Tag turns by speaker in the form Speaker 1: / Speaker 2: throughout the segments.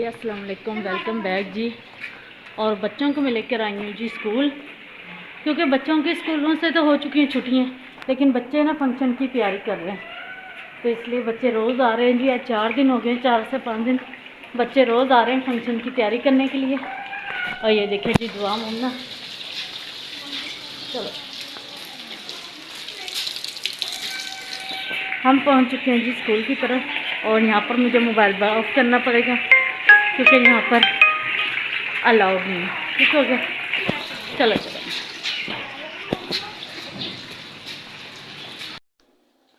Speaker 1: अस्सलाम वालेकुम, welcome back जी। और बच्चों को मैं लेकर आई हूँ जी स्कूल, क्योंकि बच्चों के स्कूलों से तो हो चुकी हैं छुट्टियाँ, लेकिन बच्चे ना फंक्शन की तैयारी कर रहे हैं, तो इसलिए बच्चे रोज़ आ रहे हैं जी। आज 4 दिन हो गए, 4 से 5 दिन बच्चे रोज़ आ रहे हैं फंक्शन की तैयारी करने के लिए। और ये देखिए जी दुआ मुन्ना, चलो हम पहुँच चुके हैं जी स्कूल की तरफ। और यहाँ पर मुझे मोबाइल ऑफ करना पड़ेगा क्योंकि यहाँ पर अलाउड नहीं है। ठीक हो गया, चलो चलो।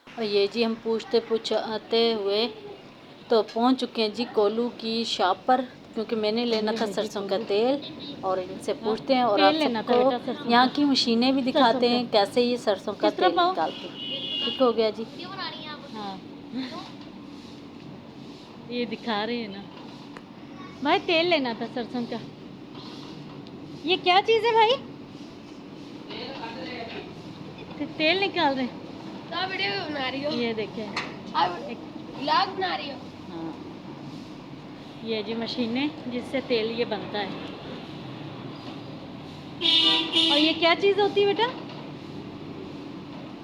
Speaker 1: और ये जी हम पूछते पूछते हुए तो पहुंच चुके हैं जी कोलू की शॉप पर, क्योंकि मैंने लेना था सरसों का तेल। और इनसे पूछते हैं और आप सबको यहाँ की मशीनें भी दिखाते हैं कैसे ये सरसों का तेल निकालते हैं। ठीक हो गया जी। हाँ ये दिखा रहे हैं ना भाई, तेल लेना था सरसों का। ये क्या चीज़ है भाई? तेल निकाल रहे हैं। वीडियो बना रही हो? ये देखें, व्लॉग बना रही हो? हाँ, ये जी मशीनें जिससे तेल ये बनता है। और ये क्या चीज़ होती है बेटा?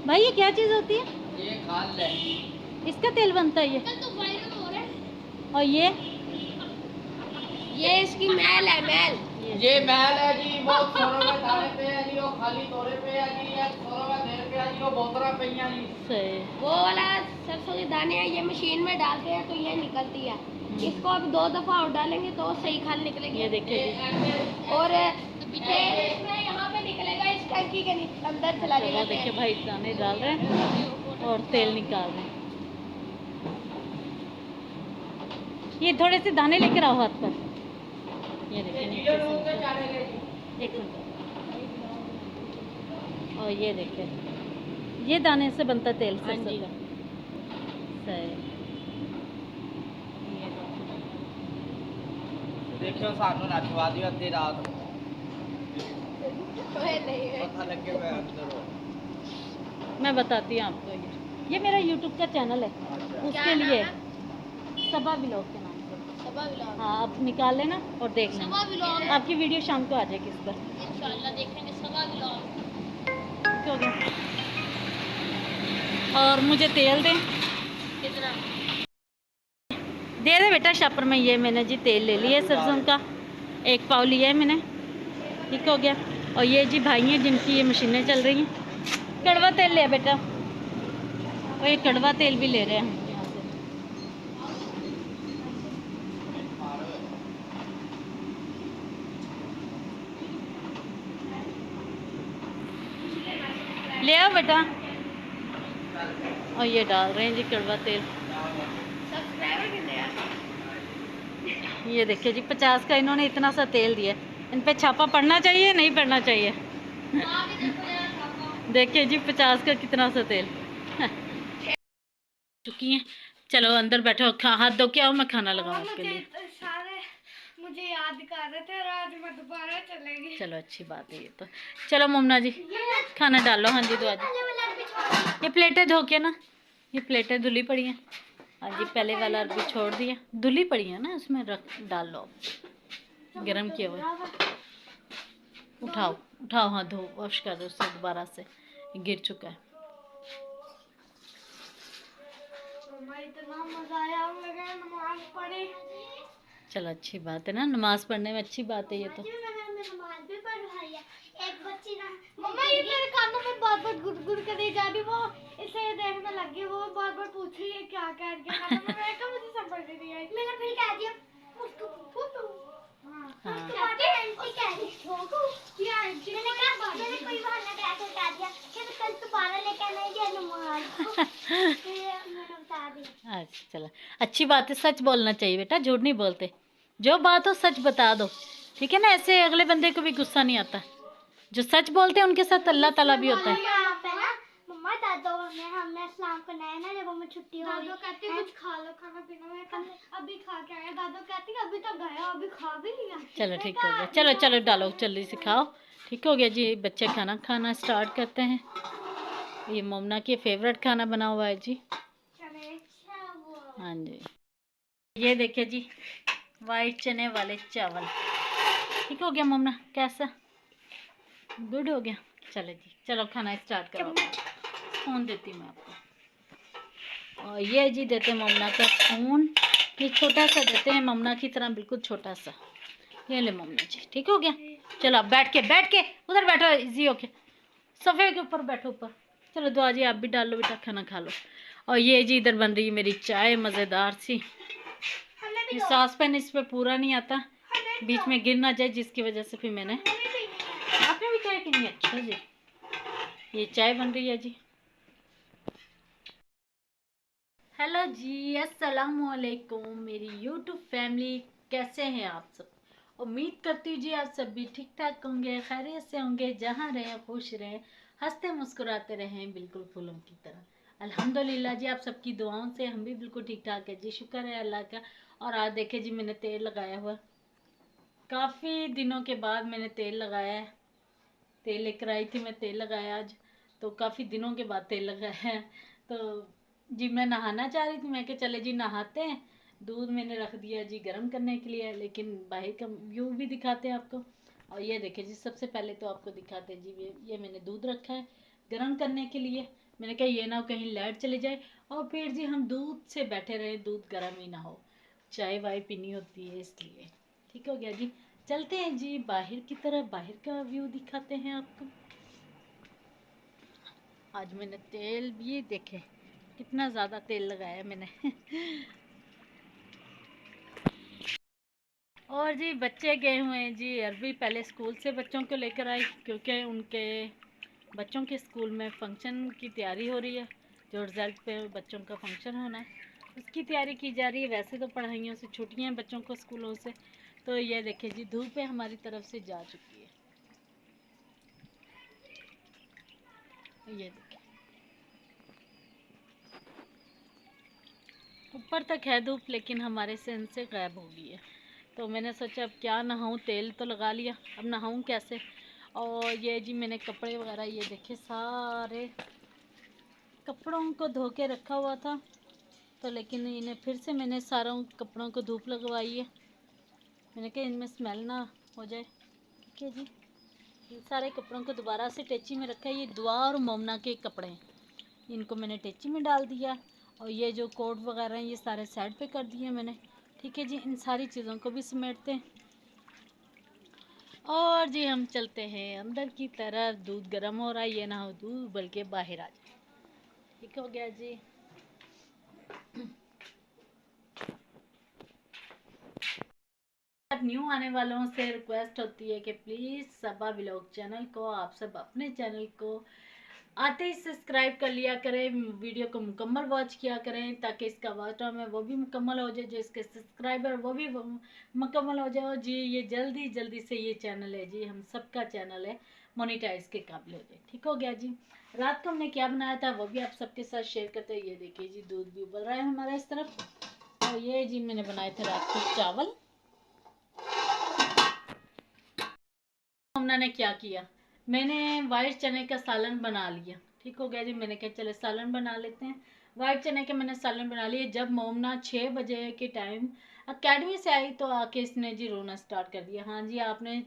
Speaker 1: भाई ये क्या चीज़ होती है? ये खाल है, इसका तेल बनता है ये। तो वायरल हो रहा है। और ये इसकी महल है, महल। ये महल है जी, वो सोलह दाने पे है जी, वो खाली तोड़े पे है जी, ये 16 देर पे है जी, वो बोतरा पे है जी। सही। वो वाला सरसों के दाने हैं, ये मशीन में डालते हैं तो ये निकलती है। इसको अब 2 दफा और डालेंगे तो सही खाल निकलेगी। ये देखिए जी। और इसमें यहाँ पे निकलेगा, इस टंकी के अंदर चला जाएगा। देखिए भाई दाने डाल रहे हैं और तेल निकाल रहे हैं। ये थोड़े से दाने लेकर आओ हाथ पर। ये देखिए एक मिनट। और ये देखिए ये दाने से बनता तेल सरसों का। सही।
Speaker 2: देखियो सानू नचवा दियो अद्धी रात पता लगे मैं अंदर हो।
Speaker 1: मैं बताती हूँ आपको, ये मेरा यूट्यूब का चैनल है, उसके लिए सबा व्लॉग के नाम से। सबा व्लॉग, हाँ आप निकाल लेना और देख लेना। आपकी वीडियो शाम को आ जाएगी इस पर, इंशाल्लाह देखेंगे सबा व्लॉग। हो गया। और मुझे तेल दें। कितना दे दे बेटा शापर में। ये मैंने जी तेल ले लिया है सरसों का, 1 पाव लिया है मैंने। ठीक हो गया। और ये जी भाई हैं जिनकी ये मशीनें चल रही हैं। कड़वा तेल लिया बेटा, और ये कड़वा तेल भी ले रहे हैं हम यहाँ से। ले आओ बेटा। और ये डाल रहे हैं जी कड़वा तेल। ये देखिए जी 50 का इन्होंने इतना सा तेल दिया। इन पे छापा पड़ना चाहिए, नहीं पड़ना चाहिए? देखिए जी 50 का कितना सा तेल। चुकी हैं, चलो अंदर बैठो, हाथ धो के आओ, मैं खाना लगाऊं आपके लिए। मुझे याद कर रहे थे और आज मैं दोबारा चलेंगी। चलो अच्छी बात है ये तो। चलो मुमना जी खाना डालो। हाँ जी, तो आज ये प्लेटें धो के ना, ये प्लेटें धुली पड़ी हैं। हाँ जी, पहले वाला भी छोड़ दिया, धुली पड़ी है ना, उसमें रख डाल लो, गरम किया हुआ। उठाओ उठाओ, हाँ धो, वॉश कर दो उससे दोबारा से, गिर चुका है। इतना मजा आया, नमाज पढ़ी। चलो अच्छी बात है ना, नमाज पढ़ने में अच्छी बात है ये तो। नमाज भी पढ़वाई है। एक बच्ची ना मम्मा ये मेरे कानों में बार-बार गुड़गुड़ करी जा रही, वो इसे देखने लगी, वो बार-बार पूछ रही है क्या कह रही है। मैं कहा मुझे समझ नहीं आई। मैंने फिर कह दिया उसको फूटू। हां उसको आंटी कह रही थी या आंटी मैंने कोई बहाना कह दिया कि कल दोबारा लेके नहीं गया नमाज। अच्छा चलो अच्छी बात है, सच बोलना चाहिए बेटा, झूठ नहीं बोलते, जो बात हो सच बता दो, ठीक है ना? ऐसे अगले बंदे को भी गुस्सा नहीं आता। जो सच बोलते हैं उनके साथ अल्लाह ताला भी होता है। मम्मा दादो ने हमने इस्लाम को नया ना, जब हमें छुट्टी हो दादो कहती कुछ खा लो, खाना पीना मैं अभी खा के आया। दादो कहती अभी तो गया, अभी खा भी लिया। चलो ठीक हो गया, चलो चलो डालो जल्दी से खाओ। ठीक हो गया जी, बच्चे खाना खाना स्टार्ट करते हैं। ये मोमना की फेवरेट खाना बना हुआ है जी। हाँ जी, ये देखिए जी वाइट चने वाले चावल। ठीक हो गया मम्मा? कैसा? गुड हो गया। चलो जी, चलो खाना स्टार्ट करो। स्पून देती हूँ मैं आपको। और ये जी देते हैं मम्मा का स्पून। ये छोटा सा देते हैं मम्मा की तरह, बिल्कुल छोटा सा। ये ले मम्मा जी। ठीक हो गया? चलो अब बैठ के उधर बैठो, इजी होके सोफे के ऊपर बैठो ऊपर। चलो दुआ जी आप भी डाल लो बेटा, खाना खा लो। और ये जी इधर बन रही है मेरी चाय मज़ेदार सी। ये सॉस पैन इस पे पूरा नहीं आता, बीच में गिर ना जाए, जिसकी वजह से फिर मैंने। आपने भी चाय पीनी है? अच्छा जी, ये चाय बन रही है जी। हेलो जी, अस्सलाम वालेकुम मेरी यूट्यूब फैमिली। कैसे हैं आप सब? उम्मीद करती हूँ जी आप सब भी ठीक ठाक होंगे, खैरियत से होंगे, जहाँ रहें खुश रहें, हंसते मुस्कुराते रहें, बिल्कुल फूलों की तरह। अल्हम्दुलिल्लाह जी, आप सबकी दुआओं से हम भी बिल्कुल ठीक ठाक है जी, शुक्र है अल्लाह का। और आज देखे जी मैंने तेल लगाया हुआ, काफ़ी दिनों के बाद मैंने तेल लगाया है। तेल लेकर आई थी मैं, तेल लगाया आज, तो काफ़ी दिनों के बाद तेल लगाया है। तो जी मैं नहाना चाह रही थी, मैं कि चले जी नहाते हैं। दूध मैंने रख दिया जी गर्म करने के लिए, लेकिन बाहर का व्यू भी दिखाते हैं आपको। और ये देखिए जी, सबसे पहले तो आपको दिखाते हैं जी, ये मैंने दूध रखा है गर्म करने के लिए। मैंने कहा ये ना कहीं लाइट चली जाए और फिर जी हम दूध से बैठे रहे, दूध गर्म ही ना हो, चाय वाय पीनी होती है इसलिए। ठीक हो गया जी, चलते हैं जी बाहर की तरफ, बाहर का व्यू दिखाते हैं आपको। आज मैंने तेल भी देखे कितना ज़्यादा तेल लगाया मैंने। और जी बच्चे गए हुए हैं जी अरबी, पहले स्कूल से बच्चों को लेकर आई, क्योंकि उनके बच्चों के स्कूल में फंक्शन की तैयारी हो रही है। जो रिज़ल्ट पे बच्चों का फंक्शन होना है, उसकी तैयारी की जा रही है। वैसे तो पढ़ाइयों से छुट्टियां हैं बच्चों को स्कूलों से। तो ये देखिए जी, धूप हमारी तरफ से जा चुकी है। ये देखिए ऊपर तक है धूप, लेकिन हमारे सेंस से गायब हो गई है। तो मैंने सोचा अब क्या नहाऊं, तेल तो लगा लिया, अब नहाऊं कैसे। और ये जी मैंने कपड़े वगैरह ये देखे सारे कपड़ों को धो के रखा हुआ था, तो लेकिन इन्हें फिर से मैंने सारों कपड़ों को धूप लगवाई है। मैंने कहा इनमें स्मेल ना हो जाए। ठीक है जी, इन सारे कपड़ों को दोबारा से टेची में रखा है। ये दुआ और मोमना के कपड़े हैं, इनको मैंने टेची में डाल दिया। और ये जो कोट वगैरह हैं ये सारे साइड पे कर दिए मैंने। ठीक है जी, इन सारी चीज़ों को भी समेटते हैं। और जी हम चलते हैं अंदर की तरफ। दूध गर्म हो रहा है, ये ना हो दूध बल्कि बाहर आ जाए। ठीक हो गया जी। न्यू आने वालों से रिक्वेस्ट होती है कि प्लीज़ सबा व्लॉग चैनल को आप सब अपने चैनल को आते ही सब्सक्राइब कर लिया करें, वीडियो को मुकम्मल वॉच किया करें, ताकि इसका वॉच टाइम है वो भी मुकम्मल हो जाए, जो इसके सब्सक्राइबर वो भी मुकम्मल हो जाए। जी ये जल्दी जल्दी से ये चैनल है जी, हम सबका चैनल है, मोनेटाइज के काबिल हो जाए। ठीक हो गया जी। रात को हमने क्या बनाया था वो भी आप सबके साथ शेयर करते हैं। ये देखिए जी, दूध भी उबल रहा है हमारा इस तरफ। और ये जी मैंने बनाए थे रात को चावल। हमने क्या किया, मैंने वाइट चने का सालन बना लिया। ठीक हो गया जी, मैंने कहा चले सालन बना लेते हैं। वाइट चने के मैंने सालन बना लिए। जब मोमना 6 बजे के टाइम अकेडमी से आई तो आके इसने जी रोना स्टार्ट कर दिया, हाँ जी आपने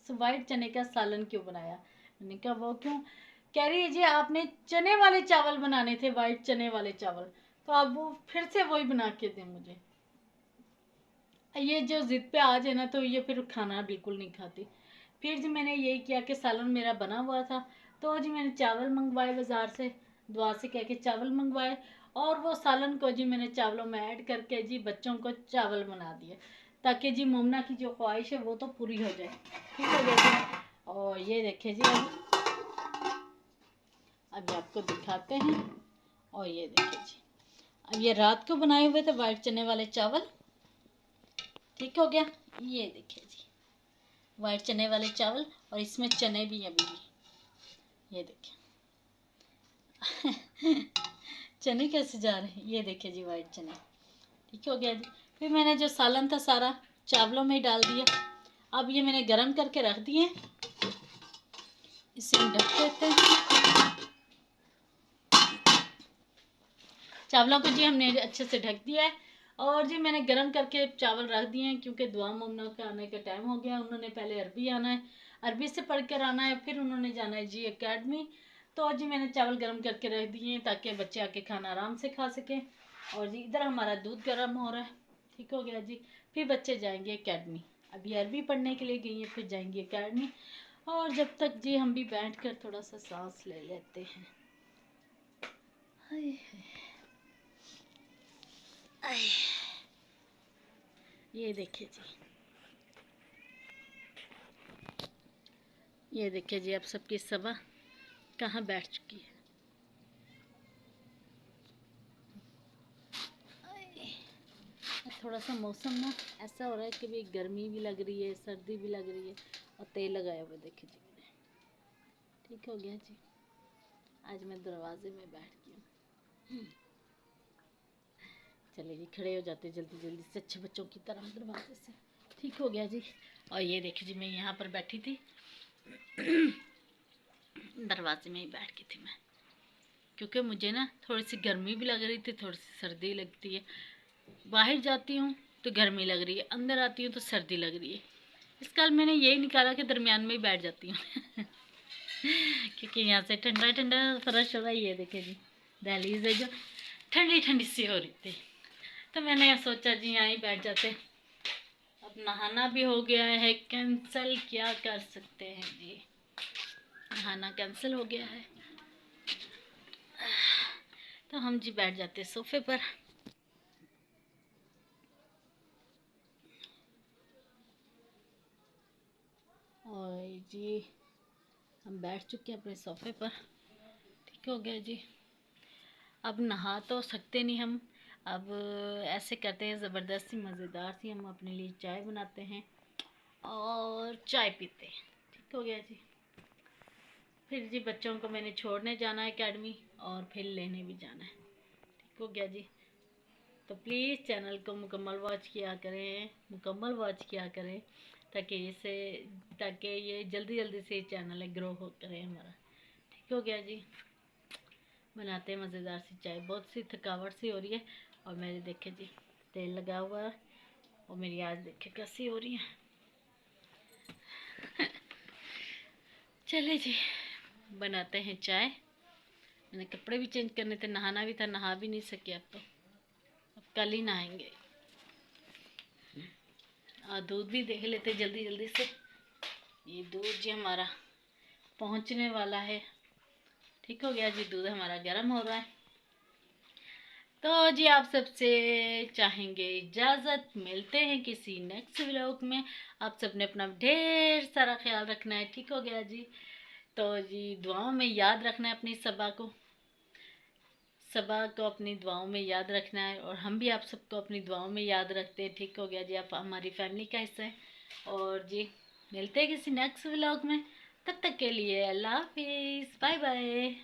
Speaker 1: वाइट चने का सालन क्यों बनाया। मैंने कहा वो क्यों, कह रही है जी आपने चने वाले चावल बनाने थे, वाइट चने वाले चावल, तो अब वो फिर से वही बना के दें मुझे। ये जो जिद पे आ जाए ना, तो ये फिर खाना बिल्कुल नहीं खाती। फिर जी मैंने यही किया कि सालन मेरा बना हुआ था, तो जी मैंने चावल मंगवाए बाज़ार से, दुआ से कह के चावल मंगवाए। और वो सालन को जी मैंने चावलों में ऐड करके जी बच्चों को चावल बना दिए, ताकि जी मोमना की जो ख्वाहिश है वो तो पूरी हो जाए। ठीक हो गया जी। और ये देखे जी, अब आपको दिखाते हैं। और ये देखिए जी, अब ये रात को बनाए हुए थे वाइट चने वाले चावल। ठीक हो गया, ये देखिए जी वाइट चने वाले चावल, और इसमें चने भी अभी भी, ये देखिए। चने कैसे जा रहे हैं, ये देखिए जी वाइट चने। ठीक हो गया जी। फिर मैंने जो सालन था सारा चावलों में ही डाल दिया। अब ये मैंने गरम करके रख दिए, इसे ढक देते हैं। चावलों को जी हमने अच्छे से ढक दिया है। और जी मैंने गरम करके चावल रख दिए हैं क्योंकि दुआ मम्मा के आने का टाइम हो गया। उन्होंने पहले अरबी आना है, अरबी से पढ़ कर आना है, फिर उन्होंने जाना है जी एकेडमी। तो जी मैंने चावल गरम करके रख दिए हैं ताकि बच्चे आके खाना आराम से खा सकें। और जी इधर हमारा दूध गर्म हो रहा है, ठीक हो गया जी। फिर बच्चे जाएंगे एकेडमी, अभी अरबी पढ़ने के लिए गई हैं, फिर जाएंगे एकेडमी। और जब तक जी हम भी बैठ कर थोड़ा सा सांस ले लेते हैं। हाय हाय। ये देखिए जी, ये देखिए जी, आप सबकी सबा कहाँ बैठ चुकी है। थोड़ा सा मौसम ना ऐसा हो रहा है कि भी गर्मी भी लग रही है, सर्दी भी लग रही है। और तेल लगाया हुआ देखिए जी मैंने, ठीक हो गया जी। आज मैं दरवाजे में बैठ गई हूँ। चले जी खड़े हो जाते जल्दी जल्दी से अच्छे बच्चों की तरह दरवाजे से, ठीक हो गया जी। और ये देखिए जी मैं यहाँ पर बैठी थी दरवाजे में ही बैठ गई थी मैं, क्योंकि मुझे ना थोड़ी सी गर्मी भी लग रही थी, थोड़ी सी सर्दी लगती है। बाहर जाती हूँ तो गर्मी लग रही है, अंदर आती हूँ तो सर्दी लग रही है। इस काल मैंने यही निकाला कि दरमियान में ही बैठ जाती हूँ क्योंकि यहाँ से ठंडा ठंडा फर्श हो रहा है। ये देखे जी दहलीज है जो ठंडी ठंडी सी हो रही थी, तो मैंने सोचा जी यहाँ ही बैठ जाते। अब नहाना भी हो गया है कैंसिल, क्या कर सकते हैं जी, नहाना कैंसिल हो गया है। तो हम जी बैठ जाते सोफे पर। और जी हम बैठ चुके हैं अपने सोफे पर, ठीक हो गया जी। अब नहा तो सकते नहीं हम, अब ऐसे करते हैं ज़बरदस्ती मज़ेदार सी हम अपने लिए चाय बनाते हैं और चाय पीते हैं, ठीक हो गया जी। फिर जी बच्चों को मैंने छोड़ने जाना है एकेडमी और फिर लेने भी जाना है, ठीक हो गया जी। तो प्लीज़ चैनल को मुकम्मल वॉच किया करें, मुकम्मल वॉच किया करें ताकि ये जल्दी जल्दी से चैनल ग्रो हो करे हमारा, ठीक हो गया जी। बनाते हैं मज़ेदार सी चाय, बहुत सी थकावट सी हो रही है। और मेरे देखे जी तेल लगा हुआ है और मेरी आज देखे कैसी हो रही है चले जी बनाते हैं चाय। मैंने कपड़े भी चेंज करने थे, नहाना भी था, नहा भी नहीं सके अब कल ही नहाएंगे। और दूध भी देख लेते जल्दी जल्दी से, ये दूध जी हमारा पहुंचने वाला है, ठीक हो गया जी। दूध हमारा गर्म हो रहा है। तो जी आप सबसे चाहेंगे इजाज़त, मिलते हैं किसी नेक्स्ट व्लॉग में। आप सबने अपना ढेर सारा ख्याल रखना है, ठीक हो गया जी। तो जी दुआओं में याद रखना है अपनी सबा को अपनी दुआओं में याद रखना है, और हम भी आप सबको अपनी दुआओं में याद रखते हैं, ठीक हो गया जी। आप हमारी फैमिली का हिस्सा है। और जी मिलते हैं किसी नेक्स्ट व्लॉग में, तब तक के लिए अल्लाह हाफिज़, बाय बाय।